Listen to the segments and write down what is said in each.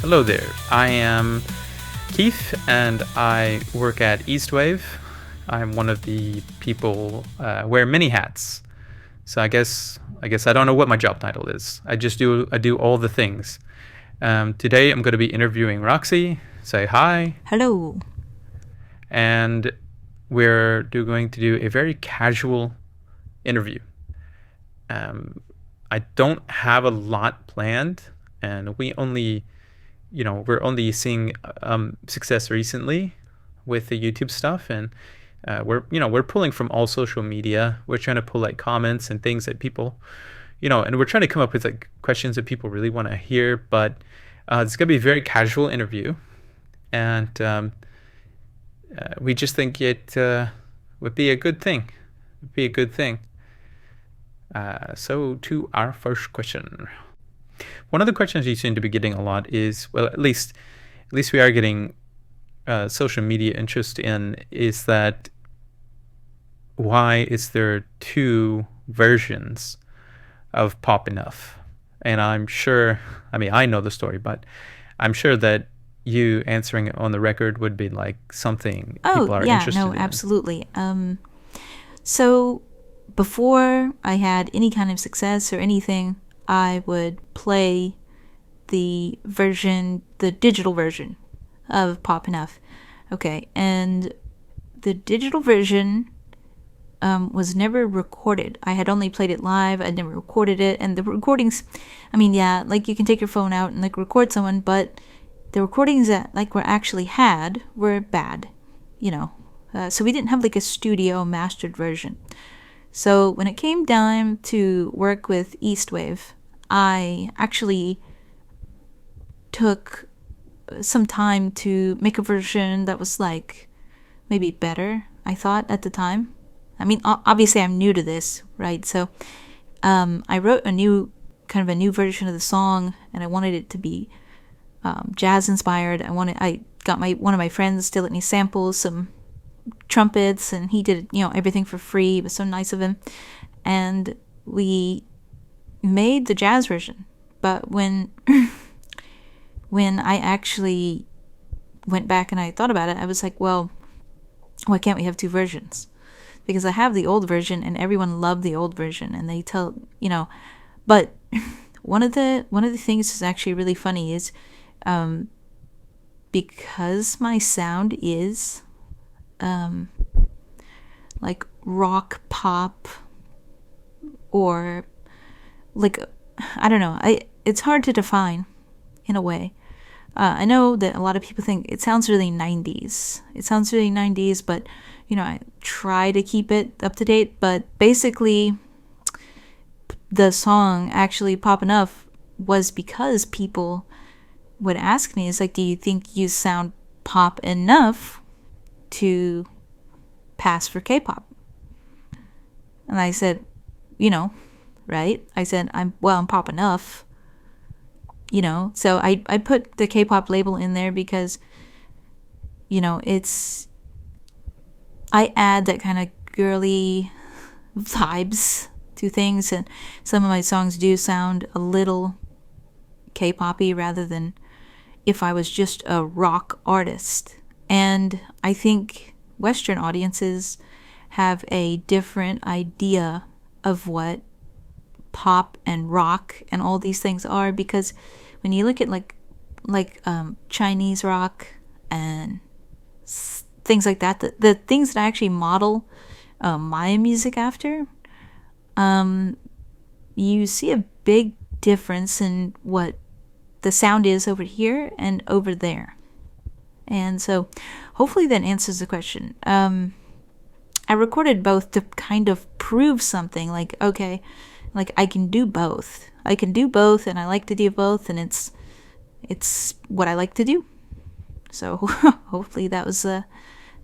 Hello there. I am Keith, and I work at Eastwave. I'm one of the people wear many hats. So I guess I don't know what my job title is. I do all the things. Today I'm going to be interviewing Roxi. Say hi. Hello. And we're going to do a very casual interview. I don't have a lot planned, and we're only seeing success recently with the YouTube stuff, and we're pulling from all social media. We're trying to pull like comments and things that people, and we're trying to come up with like questions that people really want to hear. But it's gonna be a very casual interview, and we just think it would be a good thing. So to our first question. One of the questions you seem to be getting a lot is, well, at least we are getting social media interest in, is that why is there two versions of Pop Enough? And I'm sure, I know the story, but I'm sure that you answering it on the record would be like something people are interested in. Oh, yeah, no, absolutely. So before I had any kind of success or anything, I would play the digital version of Pop Enough. Okay, and the digital version was never recorded. I had only played it live. I'd never recorded it, and the recordings, like you can take your phone out and like record someone, but the recordings that like were actually had were bad, so we didn't have like a studio mastered version. So when it came time to work with Eastwave, I actually took some time to make a version that was like maybe better, I thought at the time. Obviously I'm new to this, right? So I wrote a new version of the song, and I wanted it to be jazz inspired. I got one of my friends to let me sample some trumpets, and he did everything for free. It was so nice of him, and we made the jazz version. But when I actually went back and I thought about it, I was like, well, why can't we have two versions? Because I have the old version and everyone loved the old version, and they tell but one of the things that's actually really funny is because my sound is like rock pop, or like, I don't know, it's hard to define in a way. I know that a lot of people think it sounds really 90s. But I try to keep it up to date. But basically, the song actually Pop Enough was because people would ask me, it's like, do you think you sound pop enough to pass for K-pop? And I said, right? I said, I'm pop enough. So I put the K-pop label in there because, I add that kind of girly vibes to things, and some of my songs do sound a little K-poppy rather than if I was just a rock artist. And I think Western audiences have a different idea of what pop and rock and all these things are, because when you look at like Chinese rock and things like that, the things that I actually model my music after, you see a big difference in what the sound is over here and over there. And so hopefully that answers the question. I recorded both to kind of prove something, like, okay, like I can do both, and I like to do both, and it's what I like to do. So hopefully that was the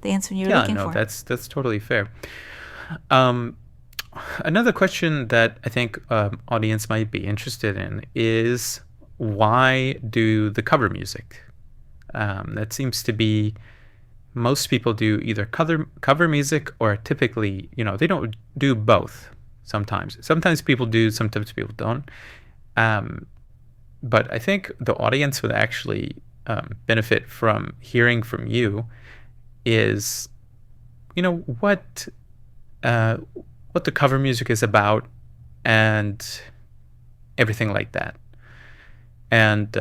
answer you're looking for. Yeah, no, that's totally fair. Another question that I think audience might be interested in is, why do the cover music? That seems to be, most people do either cover music, or typically, they don't do both. Sometimes people do, sometimes people don't. but I think the audience would actually benefit from hearing from you is, what the cover music is about and everything like that. And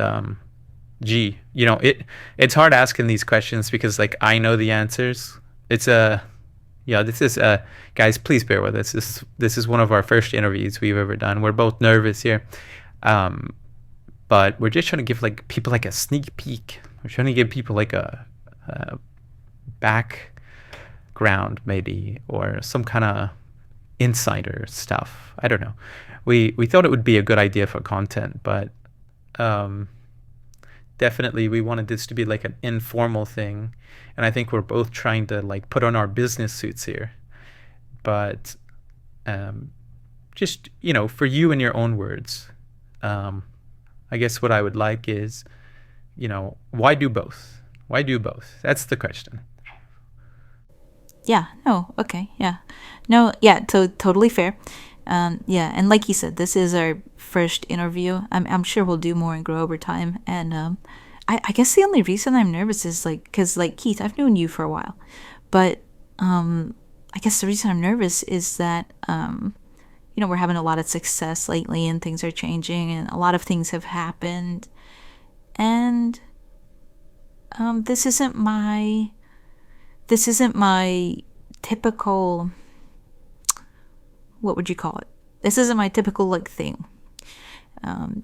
it's hard asking these questions because like I know the answers. It's this is guys, please bear with us. This is one of our first interviews we've ever done. We're both nervous here. But we're just trying to give like people like a sneak peek. We're trying to give people like a background maybe, or some kind of insider stuff. I don't know. We thought it would be a good idea for content, but definitely we wanted this to be like an informal thing, and I think we're both trying to like put on our business suits here. But just for you in your own words, I guess what I would like is, why do both? Why do both? That's the question. Yeah, no, okay, yeah. No, yeah, totally fair. Yeah, and like you said, this is our first interview. I'm sure we'll do more and grow over time. And I guess the only reason I'm nervous is like, because like Keith, I've known you for a while, but I guess the reason I'm nervous is that we're having a lot of success lately, and things are changing, and a lot of things have happened, and this isn't my typical, what would you call it? This isn't my typical like thing.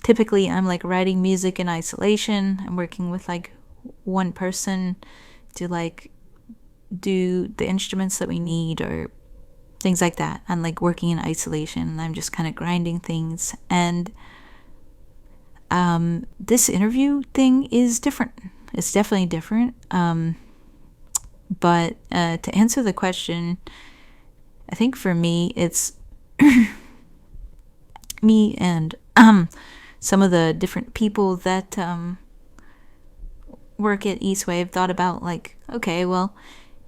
Typically I'm like writing music in isolation. I'm working with like one person to like do the instruments that we need or things like that. I'm like working in isolation, and I'm just kind of grinding things. And this interview thing is different. It's definitely different. But to answer the question, I think for me it's me and some of the different people that work at Eastwave thought about like, okay, well,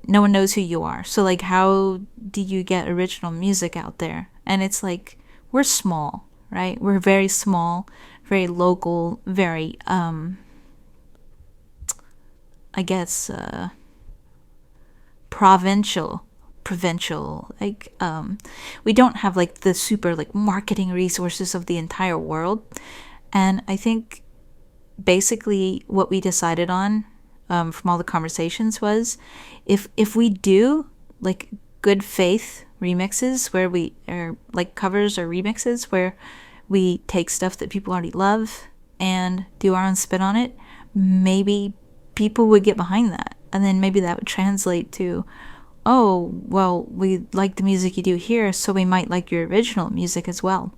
no one knows who you are, so like how do you get original music out there? And it's like, we're small, right? We're very small, very local, very I guess provincial, like we don't have like the super like marketing resources of the entire world. And I think basically what we decided on from all the conversations was, if we do like good faith remixes where we are like covers or remixes where we take stuff that people already love and do our own spin on it, maybe people would get behind that, and then maybe that would translate to, oh, well, we like the music you do here, so we might like your original music as well.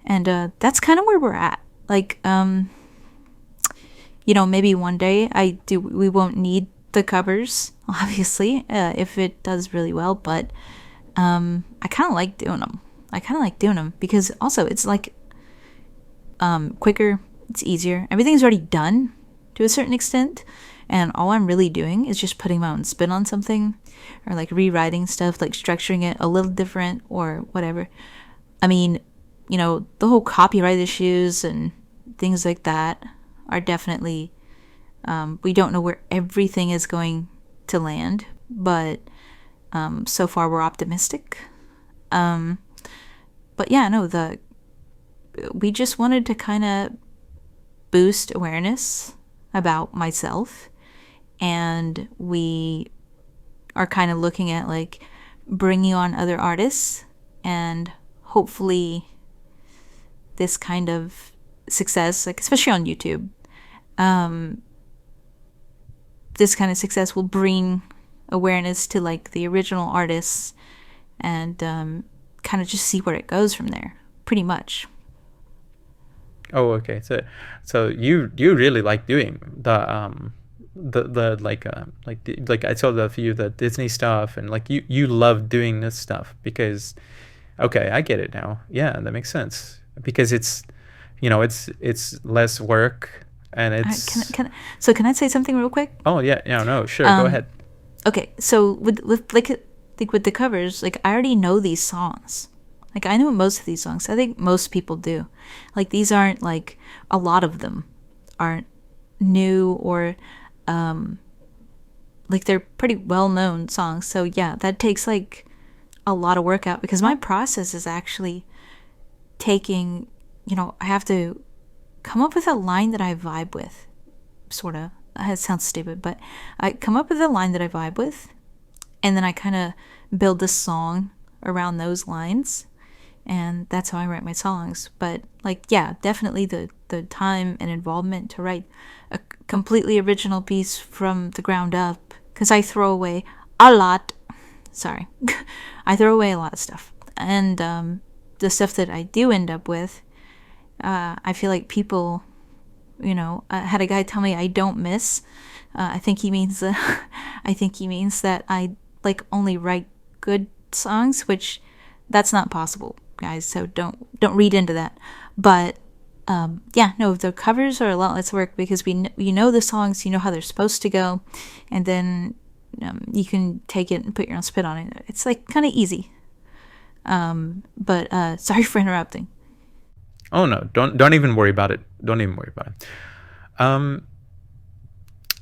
And that's kind of where we're at. Like, maybe one day we won't need the covers, obviously, if it does really well, but I kind of like doing them. Because also it's like quicker, it's easier. Everything's already done to a certain extent, and all I'm really doing is just putting my own spin on something, or like rewriting stuff, like structuring it a little different or whatever. I mean, the whole copyright issues and things like that are definitely, we don't know where everything is going to land, but so far we're optimistic. But yeah, no, we just wanted to kind of boost awareness about myself, and we are kind of looking at like bringing on other artists, and hopefully this kind of success, like especially on YouTube, this kind of success will bring awareness to like the original artists, and kind of just see where it goes from there, pretty much. Oh, okay. So you really like doing the like I saw the few the Disney stuff, and like you love doing this stuff because, okay, I get it now. Yeah, that makes sense, because it's it's less work, and it's can I say something real quick? Oh yeah, no, sure, go ahead. Okay, so with the covers, like I already know these songs. Like, I know most of these songs. I think most people do. Like, these aren't, like, a lot of them aren't new or, like, they're pretty well-known songs. So, yeah, that takes, like, a lot of work out, because my process is actually taking, I have to come up with a line that I vibe with, sort of. It sounds stupid, but I come up with a line that I vibe with, and then I kind of build the song around those lines, and that's how I write my songs. But, like, yeah, definitely the time and involvement to write a completely original piece from the ground up, because I throw away a lot. Sorry. I throw away a lot of stuff. And the stuff that I do end up with, I feel like people, I had a guy tell me I don't miss. I think he means that I, like, only write good songs, which that's not possible, guys. So don't read into that. But yeah, no, the covers are a lot less work, because you know the songs, you know how they're supposed to go, and then you can take it and put your own spin on it. It's, like, kind of easy. But sorry for interrupting. Oh no, don't even worry about it. Don't even worry about it.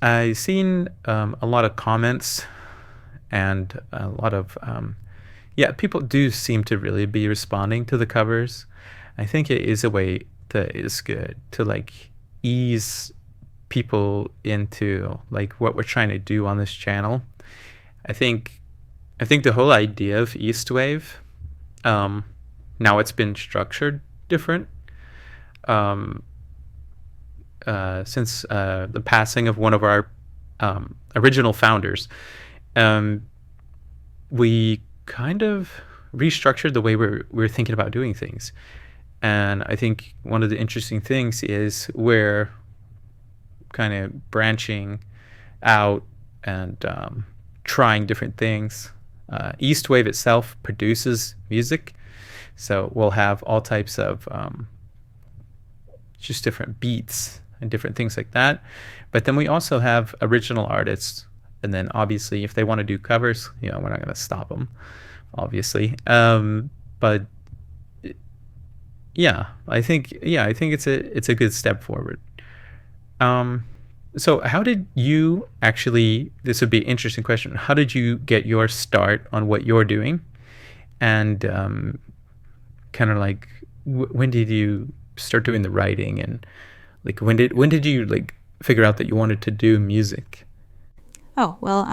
I've seen a lot of comments, and a lot of people do seem to really be responding to the covers. I think it is a way that is good to, like, ease people into, like, what we're trying to do on this channel. I think the whole idea of Eastwave, now it's been structured different since the passing of one of our original founders. We kind of restructured the way we're thinking about doing things. And I think one of the interesting things is we're kind of branching out and trying different things. Eastwave itself produces music, so we'll have all types of just different beats and different things like that. But then we also have original artists, and then obviously if they want to do covers, we're not going to stop them, obviously. But yeah, I think it's a good step forward. So how did you actually, this would be an interesting question, how did you get your start on what you're doing? And kind of like, when did you start doing the writing? And, like, when did you, like, figure out that you wanted to do music? Oh, well,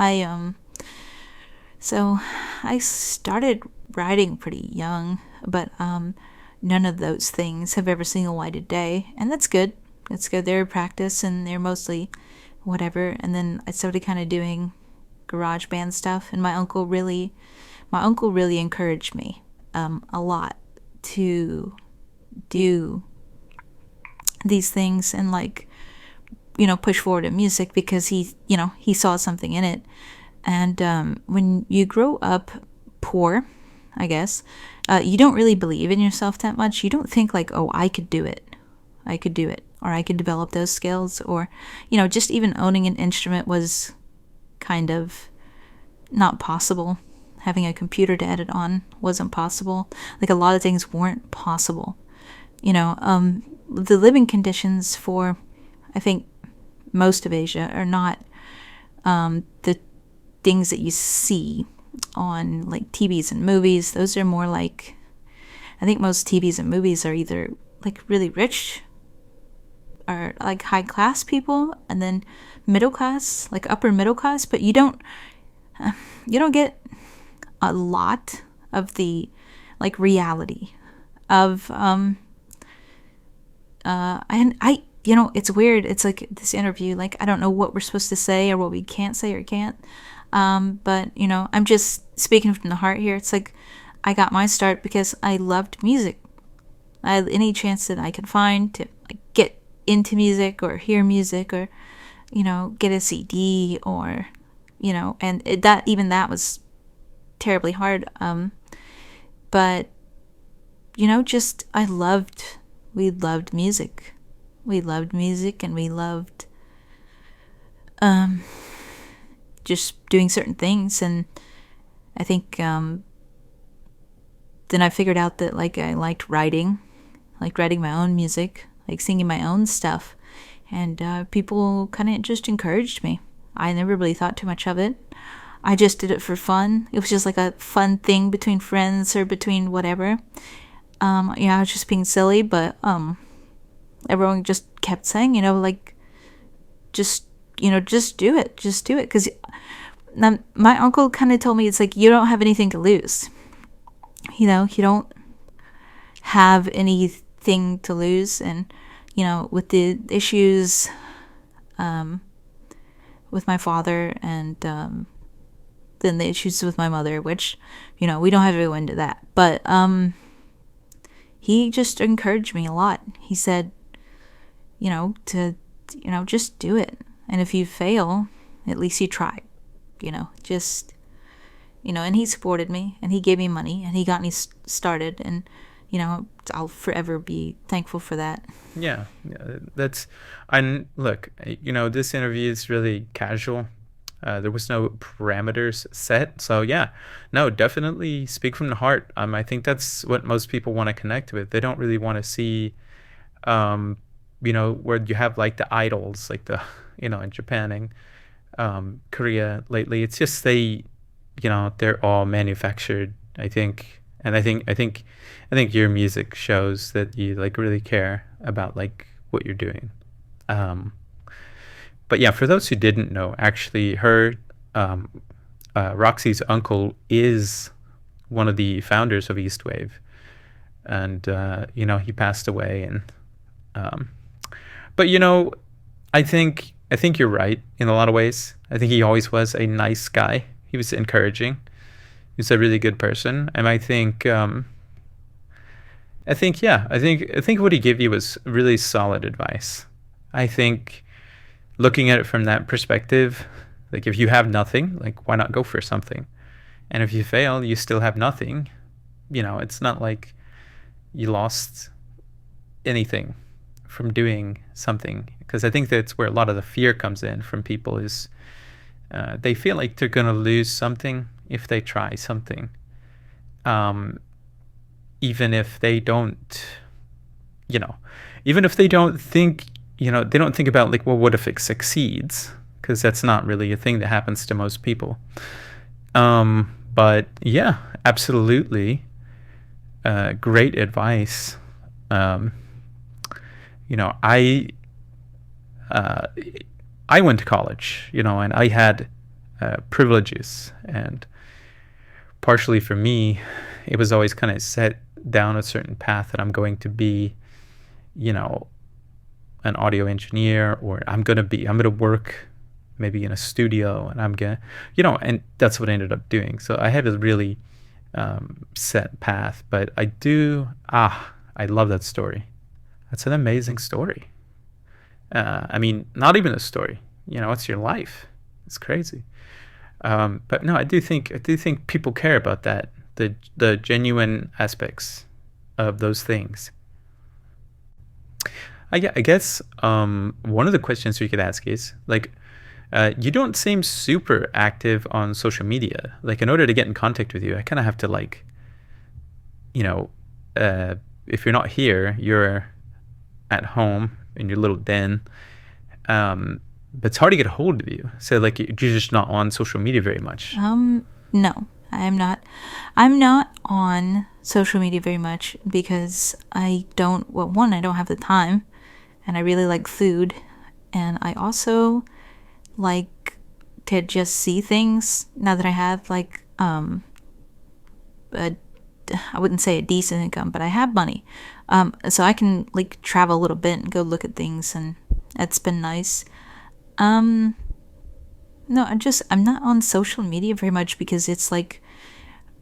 so I started writing pretty young, but none of those things have ever seen the light of day, and that's good. That's good. They're practice, and they're mostly whatever. And then I started kind of doing garage band stuff, and my uncle really encouraged me a lot to do these things and, like, push forward in music, because he saw something in it. And when you grow up poor, I guess, you don't really believe in yourself that much. You don't think, like, oh, I could do it, or I could develop those skills, or just even owning an instrument was kind of not possible. Having a computer to edit on wasn't possible. Like, a lot of things weren't possible. The living conditions for, I think, most of Asia are not the things that you see on, like, TVs and movies. Those are more like, I think most TVs and movies are either, like, really rich or, like, high class people, and then middle class, like upper middle class, but you don't get a lot of the, like, reality of and it's weird. It's like this interview, like, I don't know what we're supposed to say or what we can't say or can't. But, I'm just speaking from the heart here. It's like, I got my start because I loved music. I had any chance that I could find to, like, get into music or hear music or, get a CD or, and that was terribly hard. But, just, we loved music. We loved music, and we loved just doing certain things. And I think then I figured out that like I liked writing my own music, like singing my own stuff, and people kind of just encouraged me. I never really thought too much of it. I just did it for fun. It was just like a fun thing between friends or between whatever. I was just being silly, but everyone just kept saying, like, just do it, because my uncle kind of told me, it's like, you don't have anything to lose. You don't have anything to lose, and with the issues with my father, and then the issues with my mother, which we don't have to go into that, but he just encouraged me a lot. He said, to just do it, and if you fail, at least you tried. Just and he supported me, and he gave me money, and he got me started, and I'll forever be thankful for that. Yeah, that's. And look, this interview is really casual. There was no parameters set, so yeah, no, definitely speak from the heart. I think that's what most people want to connect with. They don't really want to see, where you have like the idols, like the, in Japan and Korea lately. It's just they're all manufactured, I think. And I think your music shows that you like really care about like what you're doing. But yeah, for those who didn't know, actually, Roxy's uncle is one of the founders of Eastwave, and he passed away. And but I think you're right in a lot of ways. I think he always was a nice guy. He was encouraging. He's a really good person, and I think what he gave you was really solid advice. I think looking at it from that perspective, like if you have nothing, like why not go for something? And if you fail, you still have nothing. It's not like you lost anything from doing something, because I think that's where a lot of the fear comes in from people is they feel like they're going to lose something if they try something, even if they don't, even if they don't think, they don't think about like, well, what if it succeeds? Because that's not really a thing that happens to most people. But yeah, absolutely, great advice. I went to college, and I had privileges, and partially for me, it was always kind of set down a certain path that I'm going to be, an audio engineer, or I'm going to work maybe in a studio, and I'm going to, and that's what I ended up doing. So I had a really set path, but I love that story. That's an amazing story. Not even a story, it's your life. It's crazy. But no, I do think people care about that, the genuine aspects of those things. I guess one of the questions we could ask is like, you don't seem super active on social media. Like, in order to get in contact with you, I kind of have to like, if you're not here, you're at home in your little den. But it's hard to get a hold of you. So like, you're just not on social media very much. No, I am not. I'm not on social media very much because I don't have the time, and I really like food, and I also like to just see things now that I have like I wouldn't say a decent income, but I have money, so I can like travel a little bit and go look at things, and that's been nice. No, I'm not on social media very much because it's like,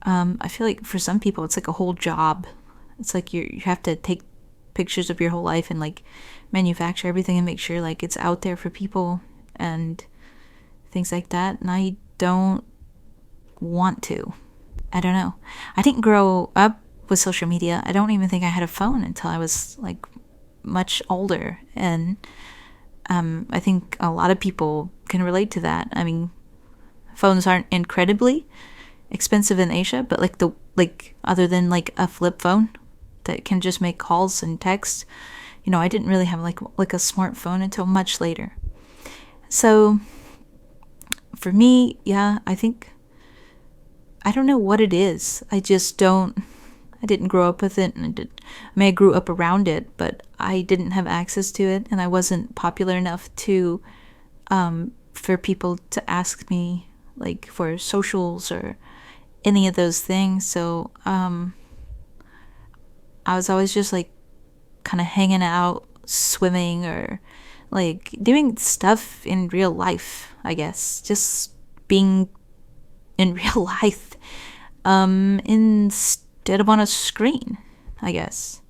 I feel like for some people it's like a whole job. It's like you have to take pictures of your whole life and like manufacture everything and make sure like it's out there for people and things like that. And I don't want to. I don't know. I didn't grow up with social media. I don't even think I had a phone until I was like much older, and I think a lot of people can relate to that. I mean, phones aren't incredibly expensive in Asia, but like other than like a flip phone that can just make calls and text, I didn't really have like a smartphone until much later. So for me, yeah, I think, I don't know what it is. I didn't grow up with it, and I grew up around it, but I didn't have access to it, and I wasn't popular enough to, for people to ask me, like, for socials or any of those things. So, I was always just, like, kind of hanging out, swimming, or, like, doing stuff in real life, I guess. Just being in real life, instead of on a screen, I guess.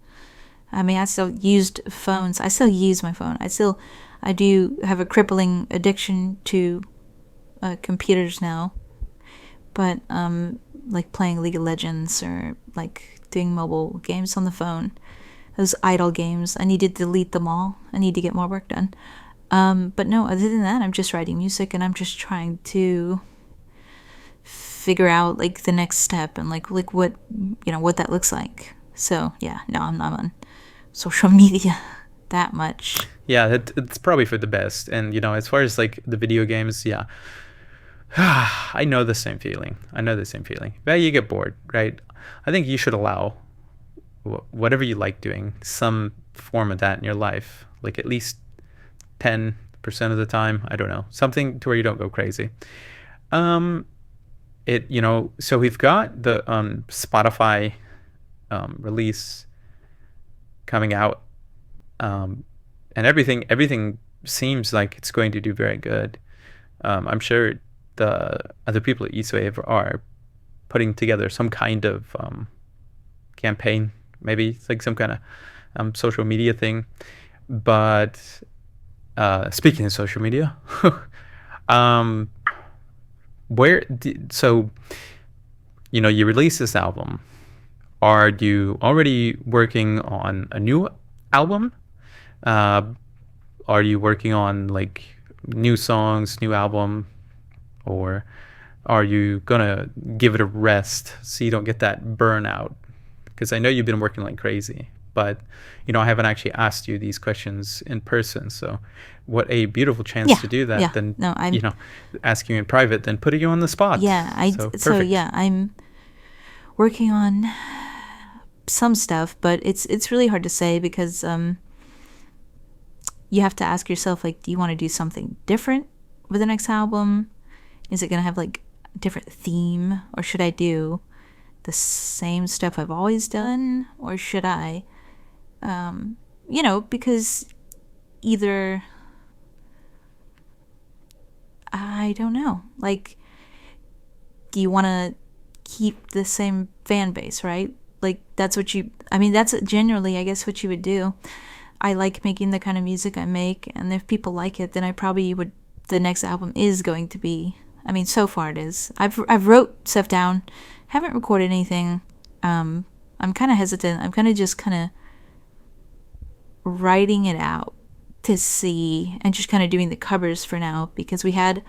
I mean, I still used phones. I still use my phone. I do have a crippling addiction to computers now. But, like playing League of Legends or, like, doing mobile games on the phone. Those idle games, I need to delete them all. I need to get more work done. But no, other than that, I'm just writing music, and I'm just trying to figure out, like, the next step and, like what, what that looks like. So, yeah, no, I'm not on social media that much. Yeah, it's probably for the best. And, as far as, like, the video games, yeah. I know the same feeling. But you get bored, right? I think you should allow whatever you like doing, some form of that in your life, like at least 10% of the time. I don't know, something to where you don't go crazy. So we've got the Spotify release coming out, and everything seems like it's going to do very good. I'm sure the other people at Eastwave are putting together some kind of campaign. Maybe it's like some kind of social media thing. But speaking of social media, you release this album. Are you already working on a new album? Are you working on, like, new songs, new album? Or are you gonna give it a rest so you don't get that burnout? Because I know you've been working like crazy, but I haven't actually asked you these questions in person. So what a beautiful chance to do that. Then asking you in private, then putting you on the spot. Yeah, I'm working on some stuff, but it's really hard to say because you have to ask yourself, like, do you want to do something different with the next album? Is it going to have, like, a different theme? Or should I do the same stuff I've always done? Or should I, because either, I don't know. Like, do you want to keep the same fan base, right? Like, that's generally, I guess, what you would do. I like making the kind of music I make, and if people like it, then I probably would, the next album is going to be, so far it is. I've wrote stuff down, haven't recorded anything. I'm kind of hesitant. I'm kind of writing it out to see, and just kind of doing the covers for now, because we had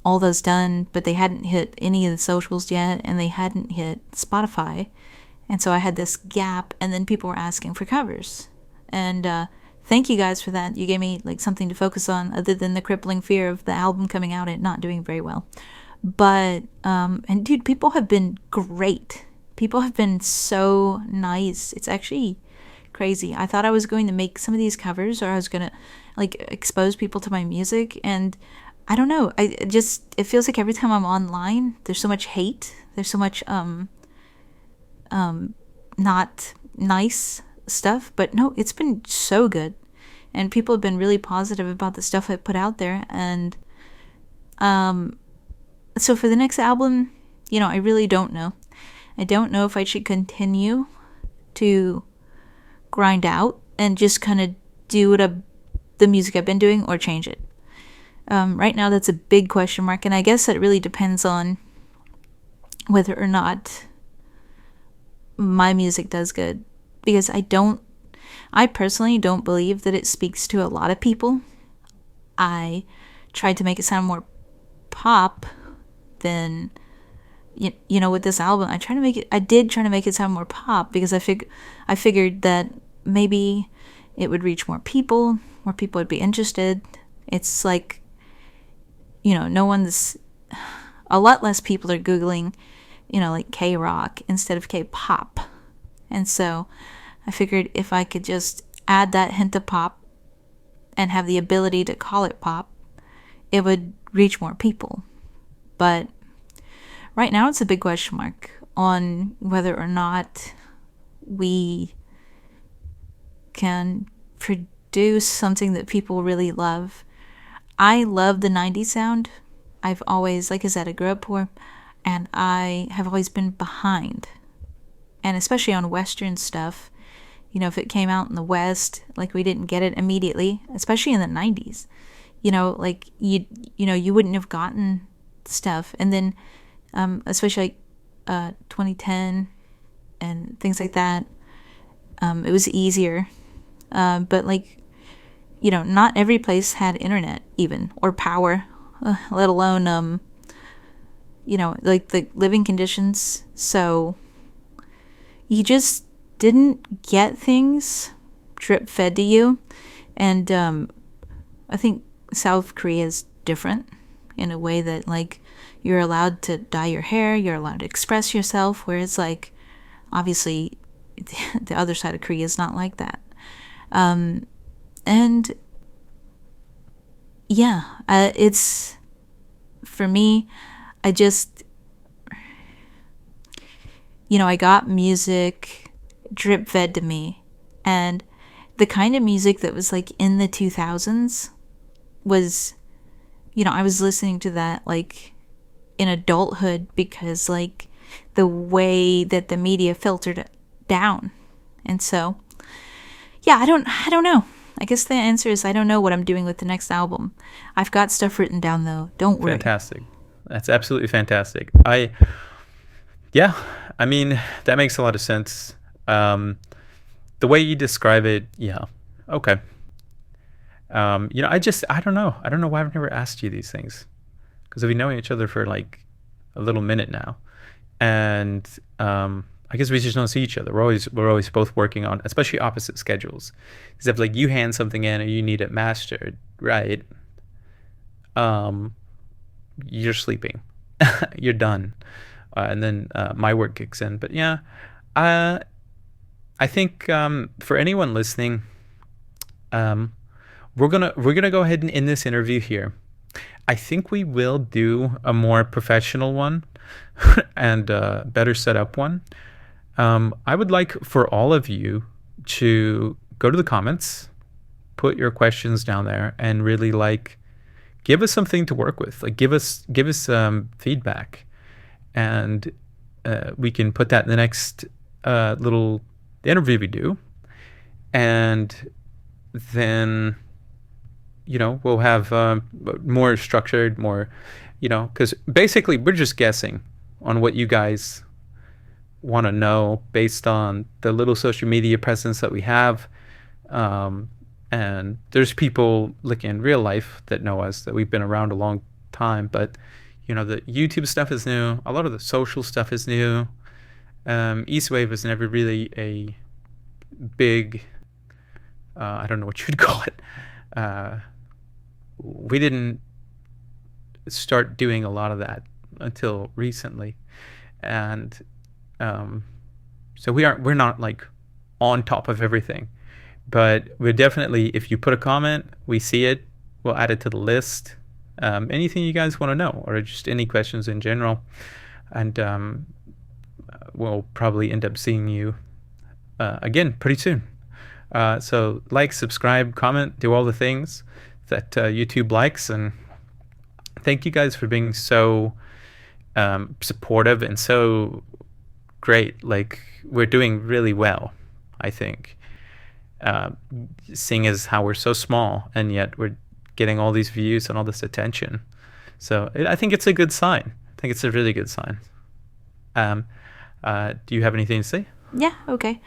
all those done, but they hadn't hit any of the socials yet, and they hadn't hit Spotify. And so I had this gap, and then people were asking for covers. And thank you guys for that. You gave me, like, something to focus on other than the crippling fear of the album coming out and not doing very well. But, and dude, people have been great. People have been so nice. It's actually crazy. I thought I was going to make some of these covers, or I was going to, like, expose people to my music. And I don't know. It feels like every time I'm online, there's so much hate. There's so much, not nice stuff. But no, it's been so good. And people have been really positive about the stuff I put out there. And so for the next album, I really don't know. I don't know if I should continue to grind out and just kind of do the music I've been doing, or change it. Right now, that's a big question mark. And I guess that really depends on whether or not my music does good. Because I personally don't believe that it speaks to a lot of people. I tried to make it sound more pop than, you know, with this album, I did try to make it sound more pop because I figured that maybe it would reach more people would be interested. It's like, you know, a lot less people are Googling, you know, like K-rock instead of K-pop. And so I figured if I could just add that hint of pop and have the ability to call it pop, it would reach more people. But right now it's a big question mark on whether or not we can produce something that people really love. I love the 90s sound. I've always, like I said, I grew up poor, and I have always been behind. And especially on Western stuff, you know, if it came out in the West, like we didn't get it immediately, especially in the 90s. You know, like you wouldn't have gotten stuff. And then especially like 2010 and things like that, it was easier. But like, you know, not every place had internet even, or power, let alone, you know, like the living conditions. So you just didn't get things drip fed to you. And I think South Korea is different in a way that, like, you're allowed to dye your hair, you're allowed to express yourself, whereas, like, obviously the other side of Korea is not like that. And yeah, it's, for me, I just, you know, I got music drip fed to me, and the kind of music that was like in the 2000s was, you know, I was listening to that like in adulthood because like the way that the media filtered it down. And so yeah, I don't know. I guess the answer is I don't know what I'm doing with the next album. I've got stuff written down though. Don't worry. Fantastic. That's absolutely fantastic. Yeah, I mean, that makes a lot of sense. The way you describe it, yeah, okay. You know, I don't know. I don't know why I've never asked you these things, because we've been knowing each other for like a little minute now, and I guess we just don't see each other. We're always both working on, especially opposite schedules. Except like you hand something in and you need it mastered, right? You're sleeping, you're done, and then my work kicks in. But yeah, I think for anyone listening, we're gonna go ahead and end this interview here. I think we will do a more professional one and better set up one. I would like for all of you to go to the comments, put your questions down there, and really like give us something to work with. Like give us feedback, and we can put that in the next little interview we do, and then, you know, we'll have more structured, more, you know, because basically we're just guessing on what you guys want to know based on the little social media presence that we have. And there's people like in real life that know us, that we've been around a long time, but you know, the YouTube stuff is new. A lot of the social stuff is new. Eastwave was never really a big, I don't know what you'd call it. We didn't start doing a lot of that until recently. And so we're not like on top of everything, but we're definitely, if you put a comment, we see it, we'll add it to the list. Anything you guys want to know, or just any questions in general, and we'll probably end up seeing you again pretty soon. So like, subscribe, comment, do all the things that YouTube likes, and thank you guys for being so supportive and so great. Like, we're doing really well, I think, seeing as how we're so small and yet we're getting all these views and all this attention. So I think it's a good sign. I think it's a really good sign. Do you have anything to say? Yeah, okay.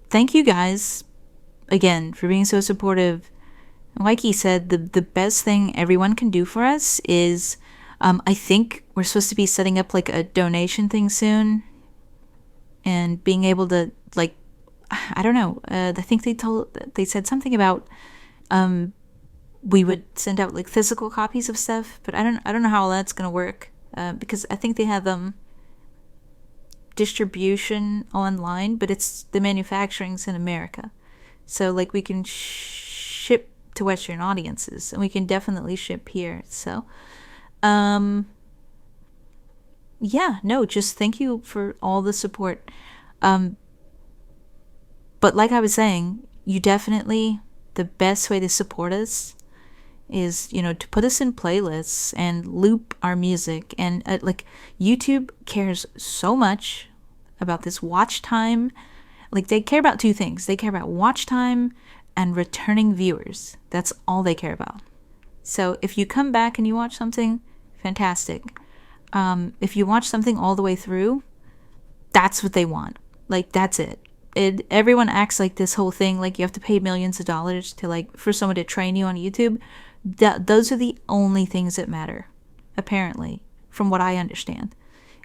Thank you guys again for being so supportive. Like he said, the best thing everyone can do for us is I think we're supposed to be setting up like a donation thing soon, and being able to like, I don't know. I think they said something about we would send out like physical copies of stuff, but I don't know how all that's gonna work because I think they have distribution online, but it's the manufacturing's in America, so like we can ship to Western audiences, and we can definitely ship here. So, yeah, no, just thank you for all the support. But like I was saying, you definitely, the best way to support us is, to put us in playlists and loop our music. And like YouTube cares so much about this watch time. Like they care about two things. They care about watch time and returning viewers. That's all they care about. So if you come back and you watch something, fantastic. If you watch something all the way through, that's what they want. Like that's it. Everyone acts like this whole thing, like you have to pay millions of dollars to like for someone to train you on YouTube. Those are the only things that matter, apparently, from what I understand,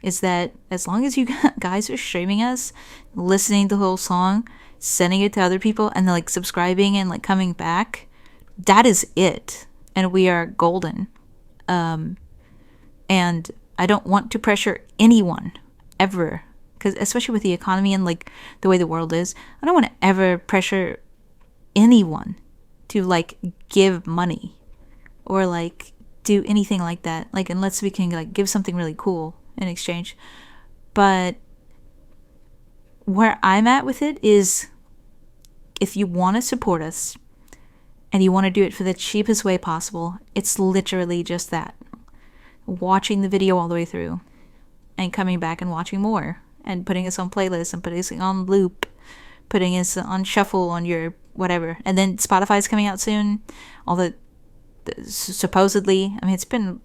is that as long as you guys are streaming us, listening to the whole song, sending it to other people, and then like subscribing and like coming back, that is it, and we are golden. And I don't want to pressure anyone ever, because especially with the economy and like the way the world is, I don't want to ever pressure anyone to like give money or like do anything like that, like unless we can like give something really cool in exchange. But where I'm at with it is, if you want to support us and you want to do it for the cheapest way possible, it's literally just that: watching the video all the way through and coming back and watching more and putting us on playlists and putting us on loop, putting us on shuffle on your whatever. And then Spotify's coming out soon. All the supposedly, I mean, it's been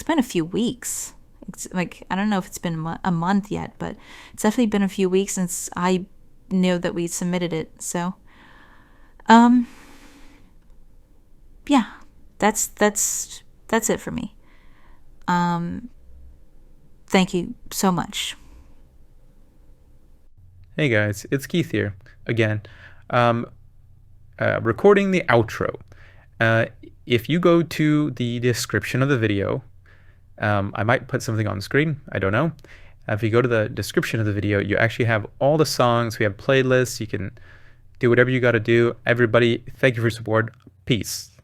a few weeks. It's like, I don't know if it's been a month yet, but it's definitely been a few weeks since I knew that we submitted it. So, yeah, that's it for me. Thank you so much. Hey guys, it's Keith here again, recording the outro. If you go to the description of the video, I might put something on screen, I don't know. If you go to the description of the video, you actually have all the songs. We have playlists. You can do whatever you got to do. Everybody, thank you for your support. Peace.